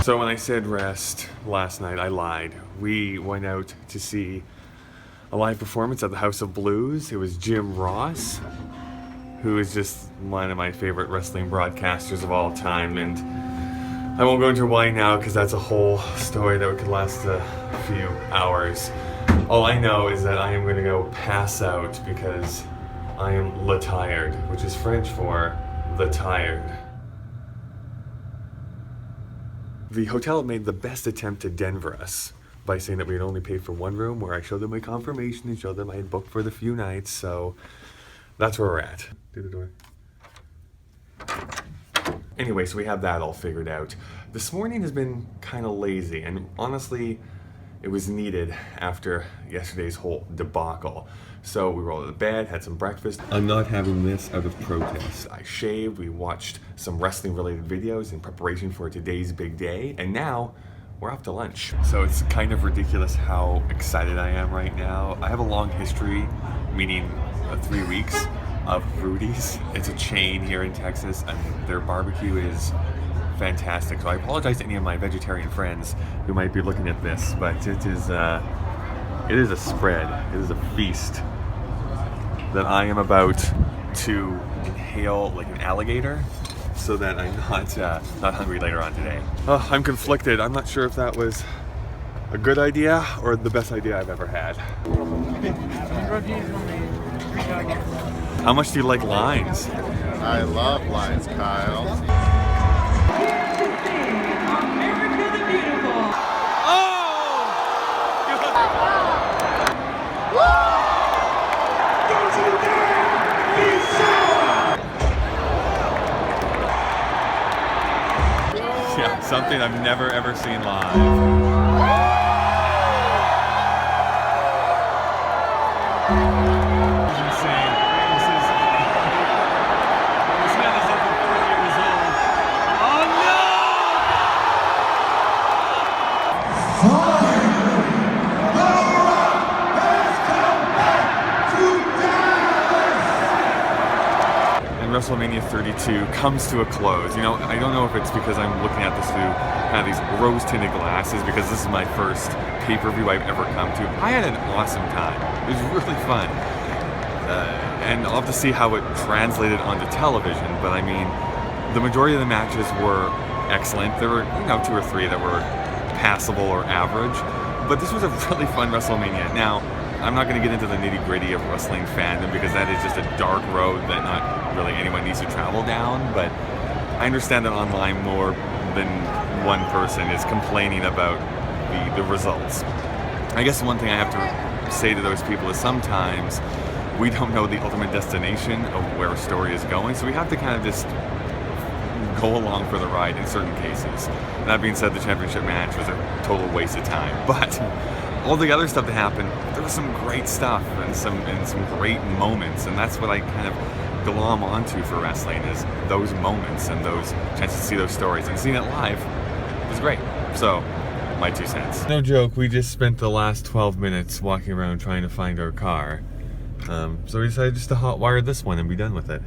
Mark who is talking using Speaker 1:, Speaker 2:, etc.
Speaker 1: So when I said rest last night, I lied. We went out to see a live performance at the House of Blues. It was Jim Ross, who is just one of my favorite wrestling broadcasters of all time, and I won't go into why now because that's a whole story that could last a few hours. All I know is that I am going to go pass out because I am le tired, which is French for the tired. The hotel made the best attempt to Denver us by saying that we had only paid for one room, where I showed them my confirmation and showed them I had booked for the few nights, so that's where we're at. Do the door. Anyway, so we have that all figured out. This morning has been kind of lazy, and honestly, it was needed after yesterday's whole debacle. So we rolled out of bed, had some breakfast. I'm not having this out of protest. I shaved, we watched some wrestling related videos in preparation for today's big day, and now we're off to lunch. So it's kind of ridiculous how excited I am right now. I have a long history, meaning 3 weeks, of Rudy's. It's a chain here in Texas, and their barbecue is fantastic. So I apologize to any of my vegetarian friends who might be looking at this, but it is a spread. It is a feast that I am about to inhale like an alligator, so that I'm not hungry later on today. I'm conflicted. I'm not sure if that was a good idea or the best idea I've ever had. How much do you like lines?
Speaker 2: I love lines, Kyle.
Speaker 1: Yeah, something I've never ever seen live. This is insane. This man is over 40 years old. Oh no! WrestleMania 32 comes to a close. You know, I don't know if it's because I'm looking at this through kind of these rose-tinted glasses, because this is my first pay-per-view I've ever come to. I had an awesome time. It was really fun. And I'll have to see how it translated onto television, but I mean, the majority of the matches were excellent. There were, 2 or 3 that were passable or average, but this was a really fun WrestleMania. Now, I'm not going to get into the nitty-gritty of wrestling fandom, because that is just a dark road that not really anyone needs to travel down, but I understand that online more than one person is complaining about the results. I guess one thing I have to say to those people is sometimes we don't know the ultimate destination of where a story is going, so we have to kind of just go along for the ride in certain cases. That being said, the championship match was a total waste of time, but all the other stuff that happened, there was some great stuff and some great moments, and that's what I kind of glom onto for wrestling, is those moments and those chances to see those stories, and seeing it live was great. So, my 2 cents. No joke, we just spent the last 12 minutes walking around trying to find our car. So we decided just to hotwire this one and be done with it.